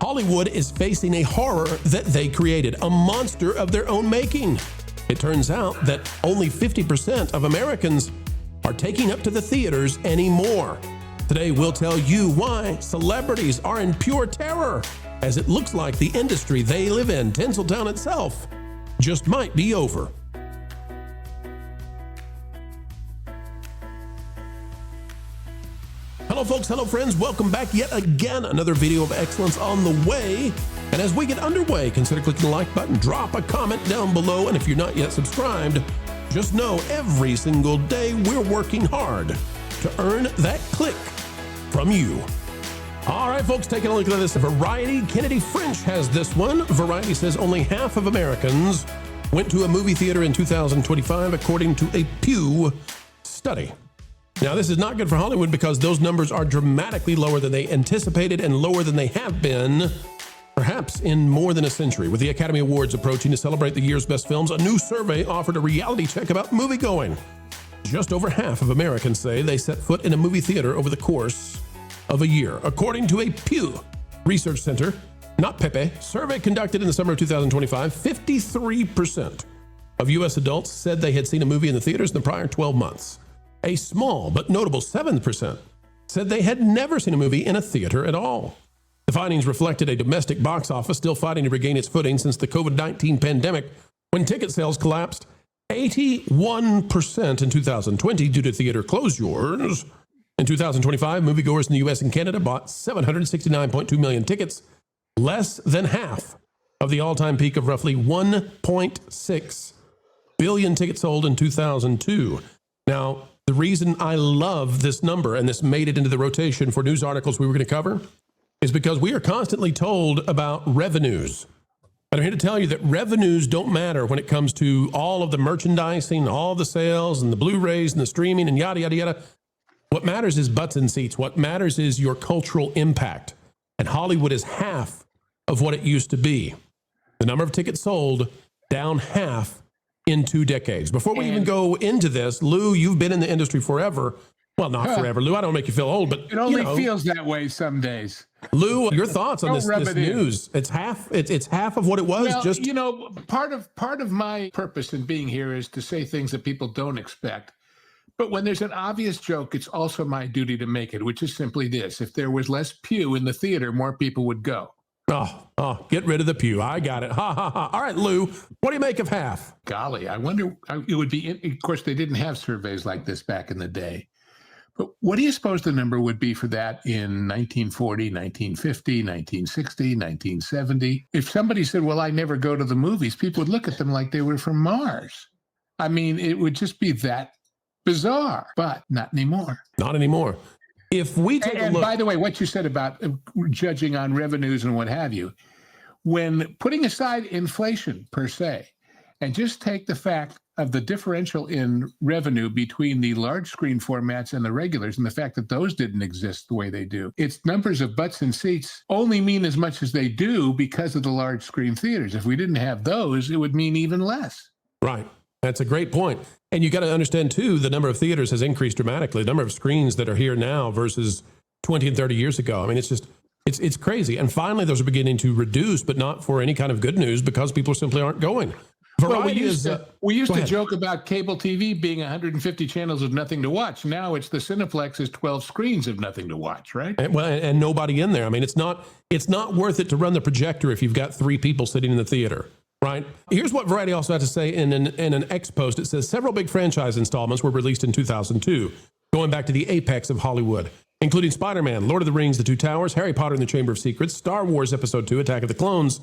Hollywood is facing a horror that they created, a monster of their own making. It turns out that only 50% of Americans are taking up to the theaters anymore. Today, we'll tell you why celebrities are in pure terror, as it looks like the industry they live in, Tinseltown itself, just might be over. Hello folks, hello friends, welcome back yet again. Another video of excellence on the way. And as we get underway, consider clicking the like button, drop a comment down below, and if you're not yet subscribed, just know every single day we're working hard to earn that click from you. All right, folks, taking a look at this. Variety, Kennedy French has this one. Variety says only half of Americans went to a movie theater in 2025, according to a Pew study. Now, this is not good for Hollywood because those numbers are dramatically lower than they anticipated and lower than they have been, perhaps in more than a century. With the Academy Awards approaching to celebrate the year's best films, a new survey offered a reality check about moviegoing. Just over half of Americans say they set foot in a movie theater over the course of a year. According to a Pew Research Center, not Pepe, survey conducted in the summer of 2025, 53% of U.S. adults said they had seen a movie in the theaters in the prior 12 months. A small but notable 7% said they had never seen a movie in a theater at all. The findings reflected a domestic box office still fighting to regain its footing since the COVID-19 pandemic, when ticket sales collapsed 81% in 2020 due to theater closures. In 2025, moviegoers in the U.S. and Canada bought 769.2 million tickets, less than half of the all-time peak of roughly 1.6 billion tickets sold in 2002. Now, the reason I love this number, and this made it into the rotation for news articles we were going to cover, is because we are constantly told about revenues. And I'm here to tell you that revenues don't matter when it comes to all of the merchandising, all the sales, and the Blu-rays, and the streaming, and yada, yada, yada. What matters is butts and seats. What matters is your cultural impact. And Hollywood is half of what it used to be. The number of tickets sold, down half in 2 decades. Before we even go into this, Lou, you've been in the industry forever. Well, not forever, Lou. I don't make you feel old, but it only feels that way some days. Lou, your thoughts on this news? It's half of what it was. Well, just part of my purpose in being here is to say things that people don't expect. But when there's an obvious joke, it's also my duty to make it, which is simply this: if there was less pew in the theater, more people would go. Oh, get rid of the pew. I got it. Ha, ha, ha. All right, Lou, what do you make of half? Golly, I wonder, it would be, of course, they didn't have surveys like this back in the day. But what do you suppose the number would be for that in 1940, 1950, 1960, 1970? If somebody said, well, I never go to the movies, people would look at them like they were from Mars. I mean, it would just be that bizarre, but not anymore. Not anymore. If we take a look. And by the way, what you said about judging on revenues and what have you, when putting aside inflation per se, and just take the fact of the differential in revenue between the large screen formats and the regulars, and the fact that those didn't exist the way they do, its numbers of butts and seats only mean as much as they do because of the large screen theaters. If we didn't have those, it would mean even less. Right. That's a great point. And you got to understand, too, the number of theaters has increased dramatically. The number of screens that are here now versus 20 and 30 years ago. I mean, it's just, it's crazy. And finally, those are beginning to reduce, but not for any kind of good news because people simply aren't going. Well, we used to joke about cable TV being 150 channels of nothing to watch. Now it's the Cineplex is 12 screens of nothing to watch, right? And nobody in there. I mean, it's not worth it to run the projector if you've got 3 people sitting in the theater. Right. Here's what Variety also had to say in an X post. It says several big franchise installments were released in 2002, going back to the apex of Hollywood, including Spider-Man, Lord of the Rings, The Two Towers, Harry Potter and the Chamber of Secrets, Star Wars Episode 2, Attack of the Clones.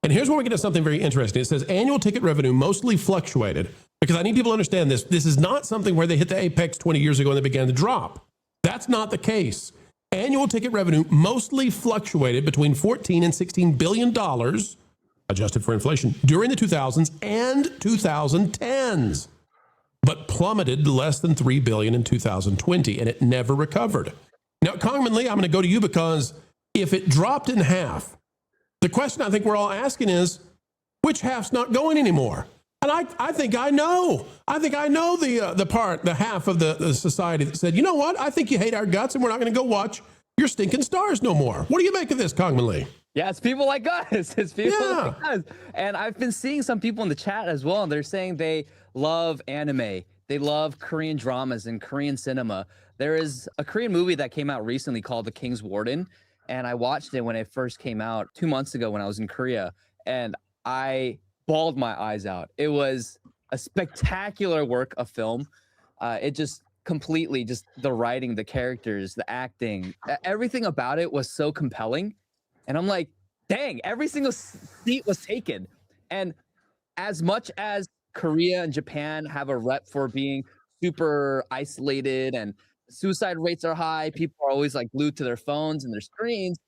And here's where we get to something very interesting. It says annual ticket revenue mostly fluctuated, because I need people to understand this. This is not something where they hit the apex 20 years ago and they began to drop. That's not the case. Annual ticket revenue mostly fluctuated between $14 and $16 billion, adjusted for inflation, during the 2000s and 2010s, but plummeted to less than $3 billion in 2020, and it never recovered. Now, Congressman Lee, I'm going to go to you because if it dropped in half, the question I think we're all asking is, which half's not going anymore? And I think I know. I think I know the half of the society that said, you know what? I think you hate our guts and we're not going to go watch your stinking stars no more. What do you make of this, Congressman Lee? Yeah, it's people like us. It's people Yeah. like us. And I've been seeing some people in the chat as well, and they're saying they love anime. They love Korean dramas and Korean cinema. There is a Korean movie that came out recently called The King's Warden, and I watched it when it first came out 2 months ago when I was in Korea, and I bawled my eyes out. It was a spectacular work of film. It just completely, just the writing, the characters, the acting, everything about it was so compelling. And I'm like, dang, every single seat was taken. And as much as Korea and Japan have a rep for being super isolated and suicide rates are high, people are always like glued to their phones and their screens,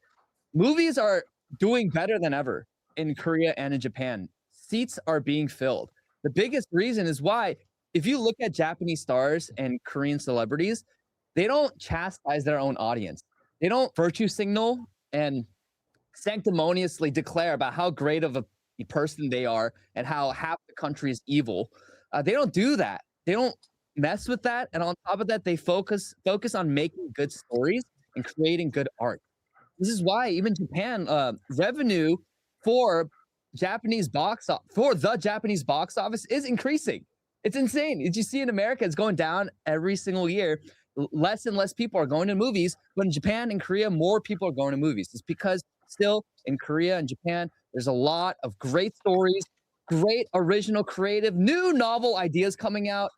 movies are doing better than ever in Korea and in Japan. Seats are being filled. The biggest reason is why, if you look at Japanese stars and Korean celebrities, they don't chastise their own audience. They don't virtue signal and sanctimoniously declare about how great of a person they are and how half the country is evil. They don't do that. They don't mess with that. And on top of that, they focus on making good stories and creating good art. This is why even Japan revenue for the Japanese box office is increasing. It's insane. As you see in America, it's going down every single year. Less and less people are going to movies, but in Japan and Korea, more people are going to movies. It's because still in Korea and Japan, there's a lot of great stories, great original, creative, new novel ideas coming out,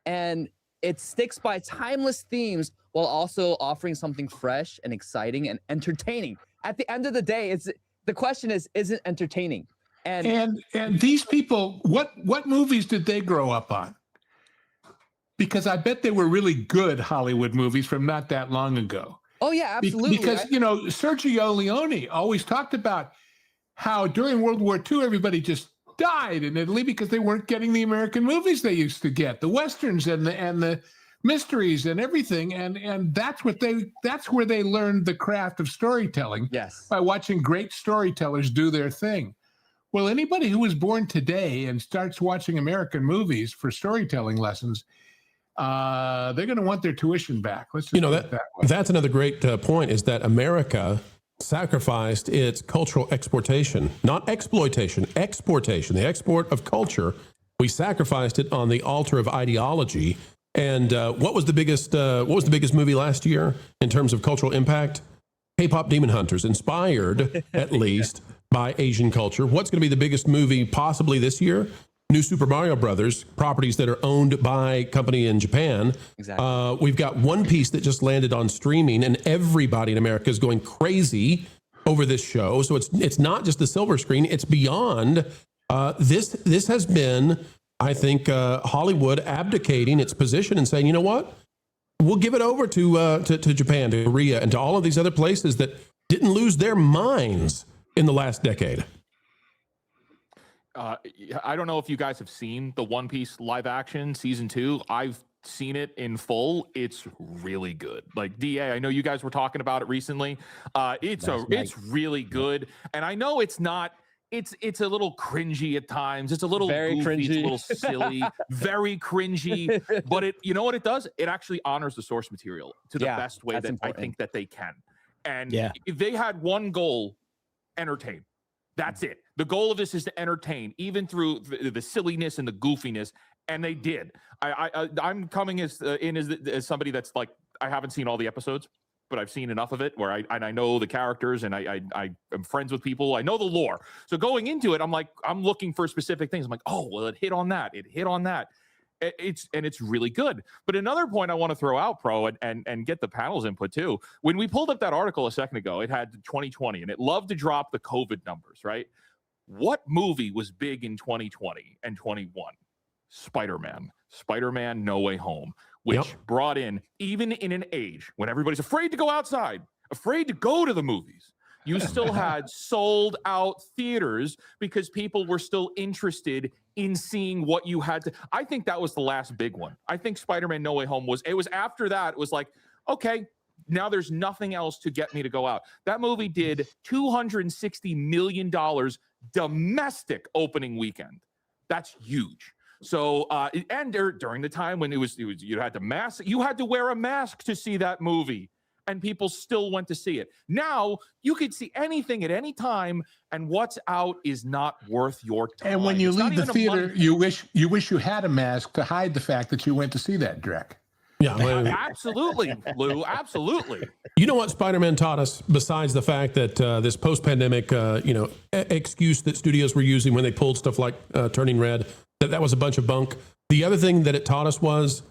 and it sticks by timeless themes while also offering something fresh and exciting and entertaining. At the end of the day, the question is it entertaining? And these people, what movies did they grow up on? Because I bet they were really good Hollywood movies from not that long ago. Oh yeah, absolutely. Because Sergio Leone always talked about how during World War II everybody just died in Italy because they weren't getting the American movies they used to get, the westerns and the mysteries and everything, and that's where they learned the craft of storytelling. Yes, by watching great storytellers do their thing. Well, anybody who was born today and starts watching American movies for storytelling lessons, they're going to want their tuition back. Let's just put it that way. That's another great point, is that America sacrificed its cultural exportation, not exploitation, exportation, the export of culture. We sacrificed it on the altar of ideology. And what was the biggest movie last year in terms of cultural impact? K-pop Demon Hunters, inspired at least by Asian culture. What's going to be the biggest movie possibly this year? New Super Mario Brothers, properties that are owned by a company in Japan. Exactly. We've got One Piece that just landed on streaming, and everybody in America is going crazy over this show. So it's not just the silver screen; it's beyond. This has been, I think, Hollywood abdicating its position and saying, you know what, we'll give it over to Japan, to Korea, and to all of these other places that didn't lose their minds in the last decade. I don't know if you guys have seen the One Piece live action season 2. I've seen it in full. It's really good. Like, DA, I know you guys were talking about it recently. It's really good. And I know it's not, it's a little cringy at times. It's a little very goofy, cringy. it's a little silly, very cringy. But you know what it does? It actually honors the source material to the best way that important. I think that they can. And if they had one goal, entertain. That's it. The goal of this is to entertain, even through the silliness and the goofiness, and they did. I'm coming as somebody that's like, I haven't seen all the episodes, but I've seen enough of it where I know the characters and I am friends with people. I know the lore. So going into it, I'm like, I'm looking for specific things. I'm like, oh, well, it hit on that. It hit on that. It's really good. But another point I want to throw out, Pro, and get the panel's input too. When we pulled up that article a second ago, it had 2020 and it loved to drop the COVID numbers, right? What movie was big in 2020 and 21? Spider-Man No Way Home, which brought in, even in an age when everybody's afraid to go outside, afraid to go to the movies, you still had sold out theaters because people were still interested in seeing what you had to. I think that was the last big one. I think Spider-Man No Way Home was after that, it was like, okay, now there's nothing else to get me to go out. That movie did $260 million domestic opening weekend. That's huge. So, and during the time when it was you had to wear a mask to see that movie. and people still went to see it. Now you could see anything at any time, and what's out is not worth your time. And when you leave the theater, you wish you had a mask to hide the fact that you went to see that, Drek. Yeah, absolutely, Lou. Absolutely. You know what Spider-Man taught us, besides the fact that this post-pandemic, excuse that studios were using when they pulled stuff like Turning Red, that was a bunch of bunk. The other thing that it taught us was,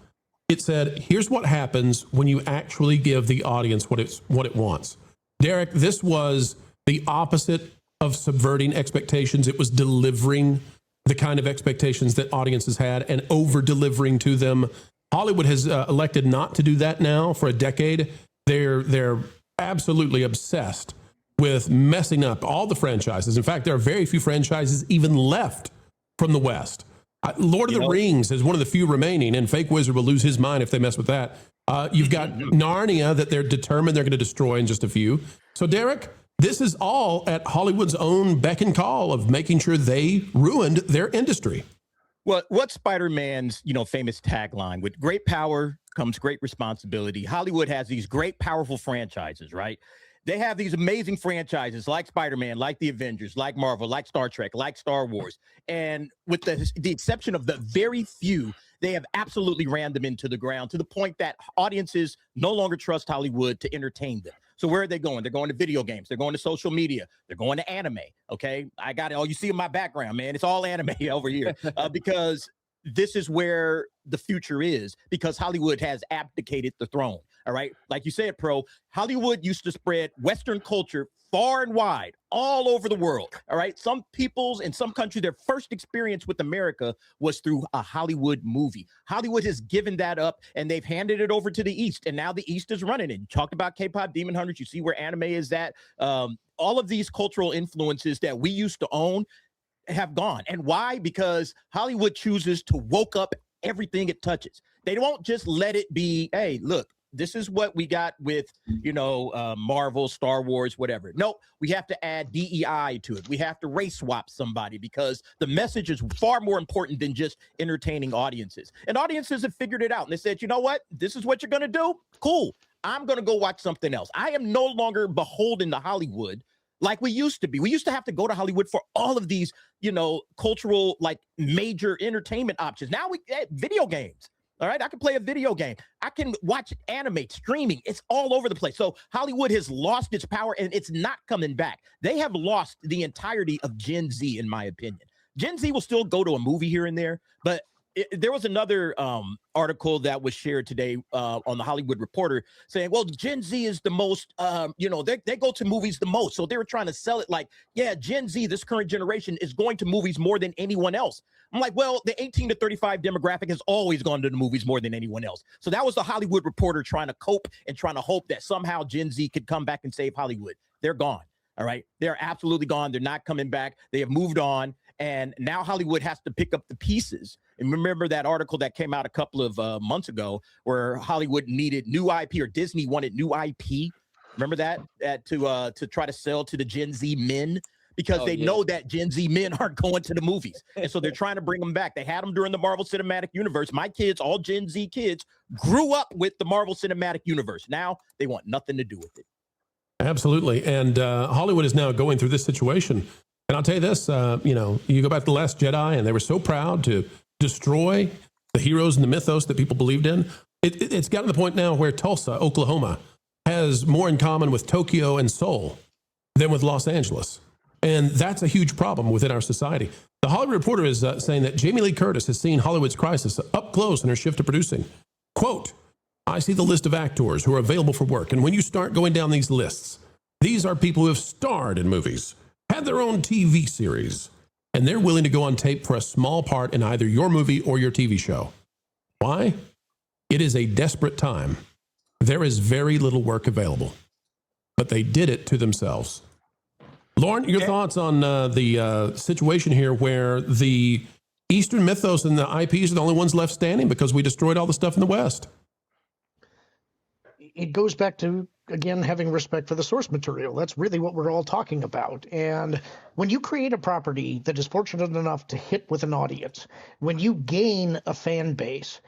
it said, here's what happens when you actually give the audience what it wants. Derek, this was the opposite of subverting expectations. It was delivering the kind of expectations that audiences had and over-delivering to them. Hollywood has elected not to do that now for a decade. They're absolutely obsessed with messing up all the franchises. In fact, there are very few franchises even left from the West. Lord of the Rings is one of the few remaining, and Fake Wizard will lose his mind if they mess with that. You've got Narnia that they're determined they're going to destroy in just a few. So, Derek, this is all at Hollywood's own beck and call of making sure they ruined their industry. Well, what's Spider-Man's, famous tagline? With great power comes great responsibility. Hollywood has these great, powerful franchises, right? They have these amazing franchises like Spider-Man, like the Avengers, like Marvel, like Star Trek, like Star Wars. And with the exception of the very few, they have absolutely ran them into the ground to the point that audiences no longer trust Hollywood to entertain them. So where are they going? They're going to video games. They're going to social media. They're going to anime. Okay. I got it. Oh, you see in my background, man. It's all anime over here because this is where the future is, because Hollywood has abdicated the throne. All right. Like you said, Pro, Hollywood used to spread Western culture far and wide all over the world. All right. Some peoples in some countries, their first experience with America was through a Hollywood movie. Hollywood has given that up and they've handed it over to the East. And now the East is running it. You talked about K-pop Demon Hunters. You see where anime is at. All of these cultural influences that we used to own have gone. And why? Because Hollywood chooses to woke up everything it touches. They won't just let it be, hey, look, this is what we got with, Marvel, Star Wars, whatever. Nope, we have to add DEI to it. We have to race swap somebody because the message is far more important than just entertaining audiences. And audiences have figured it out. And they said, you know what? This is what you're going to do? Cool. I'm going to go watch something else. I am no longer beholden to Hollywood like we used to be. We used to have to go to Hollywood for all of these, cultural, major entertainment options. Now video games. All right. I can play a video game. I can watch anime, streaming. It's all over the place. So Hollywood has lost its power and it's not coming back. They have lost the entirety of Gen Z, in my opinion. Gen Z will still go to a movie here and there, but there was another article that was shared today on the Hollywood Reporter saying, well, Gen Z is the most, they go to movies the most. So they were trying to sell it like, yeah, Gen Z, this current generation is going to movies more than anyone else. I'm like, well, the 18 to 35 demographic has always gone to the movies more than anyone else. So that was the Hollywood Reporter trying to cope and trying to hope that somehow Gen Z could come back and save Hollywood. They're gone. All right. They're absolutely gone. They're not coming back. They have moved on. And now Hollywood has to pick up the pieces. And remember that article that came out a couple of months ago where Hollywood needed new IP, or Disney wanted new IP. Remember that to try to sell to the Gen Z men, because they know that Gen Z men aren't going to the movies. And so they're trying to bring them back. They had them during the Marvel Cinematic Universe. My kids, all Gen Z kids, grew up with the Marvel Cinematic Universe. Now they want nothing to do with it. Absolutely. And Hollywood is now going through this situation. And I'll tell you this, you go back to The Last Jedi, and they were so proud to destroy the heroes and the mythos that people believed in. It's gotten to the point now where Tulsa, Oklahoma, has more in common with Tokyo and Seoul than with Los Angeles. And that's a huge problem within our society. The Hollywood Reporter is saying that Jamie Lee Curtis has seen Hollywood's crisis up close in her shift to producing. Quote, I see the list of actors who are available for work. And when you start going down these lists, these are people who have starred in movies, had their own TV series, and they're willing to go on tape for a small part in either your movie or your TV show. Why? It is a desperate time. There is very little work available, but they did it to themselves. Lauren, your thoughts on the situation here where the Eastern mythos and the IPs are the only ones left standing because we destroyed all the stuff in the West? It goes back to, again, having respect for the source material. That's really what we're all talking about. And when you create a property that is fortunate enough to hit with an audience, when you gain a fan base,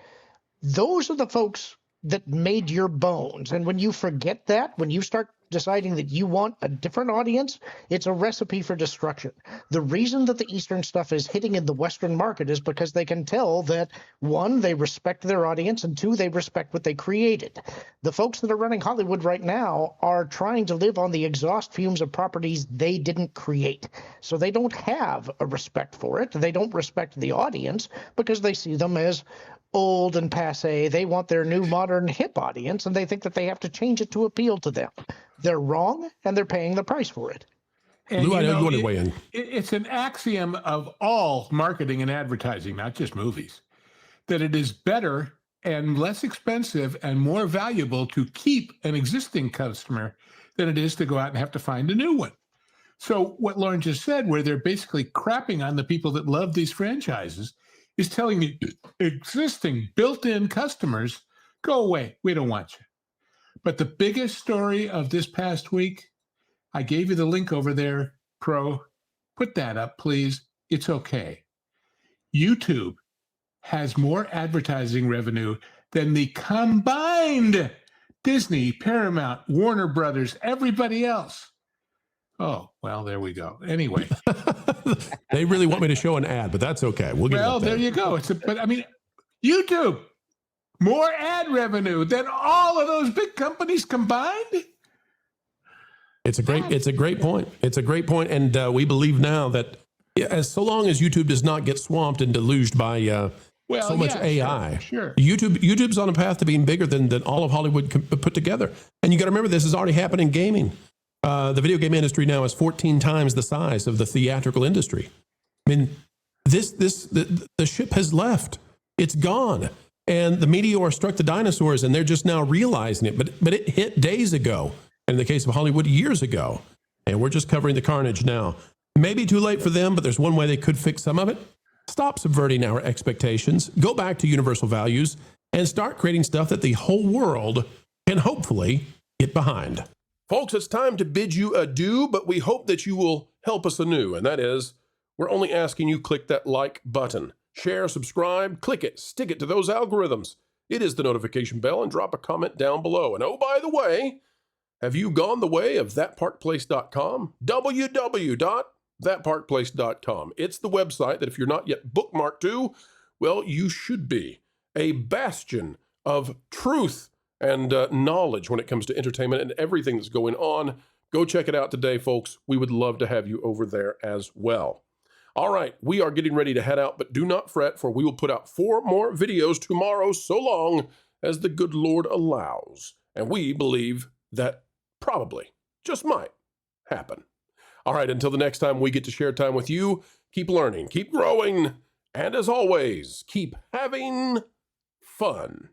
those are the folks that made your bones. And when you forget that, when you start deciding that you want a different audience, it's a recipe for destruction. The reason that the Eastern stuff is hitting in the Western market is because they can tell that, one, they respect their audience, and two, they respect what they created. The folks that are running Hollywood right now are trying to live on the exhaust fumes of properties they didn't create. So they don't have a respect for it. They don't respect the audience because they see them as old and passé. They want their new modern hip audience, and they think that they have to change it to appeal to them. They're wrong, and they're paying the price for it. And Lou, I know you want to weigh in. It's an axiom of all marketing and advertising, not just movies, that it is better and less expensive and more valuable to keep an existing customer than it is to go out and have to find a new one. So what Lauren just said, where they're basically crapping on the people that love these franchises, is telling the existing built-in customers, go away, we don't want you. But the biggest story of this past week, I gave you the link over there, Pro. Put that up, please. It's okay. YouTube has more advertising revenue than the combined Disney, Paramount, Warner Brothers, everybody else. Oh, well, there we go. Anyway. They really want me to show an ad, but that's okay. We'll get well, there you go. But I mean, YouTube, more ad revenue than all of those big companies combined. It's a great point. It's a great point. And we believe now that so long as YouTube does not get swamped and deluged by so much AI, sure. YouTube's on a path to being bigger than all of Hollywood put together. And you got to remember, this has already happened in gaming. The video game industry now is 14 times the size of the theatrical industry. I mean, the ship has left. It's gone. And the meteor struck the dinosaurs, and they're just now realizing it. But it hit days ago. In the case of Hollywood, years ago. And we're just covering the carnage now. Maybe too late for them, but there's one way they could fix some of it. Stop subverting our expectations. Go back to universal values and start creating stuff that the whole world can hopefully get behind. Folks, it's time to bid you adieu, but we hope that you will help us anew. And that is, we're only asking you click that like button. Share, subscribe, click it, stick it to those algorithms. It is the notification bell, and drop a comment down below. And oh, by the way, have you gone the way of thatparkplace.com? www.thatparkplace.com. It's the website that if you're not yet bookmarked to, well, you should be. A bastion of truth and knowledge when it comes to entertainment and everything that's going on. Go check it out today, folks. We would love to have you over there as well. All right, we are getting ready to head out, but do not fret, for we will put out 4 more videos tomorrow, so long as the good Lord allows. And we believe that probably, just might, happen. All right, until the next time we get to share time with you, keep learning, keep growing, and as always, keep having fun.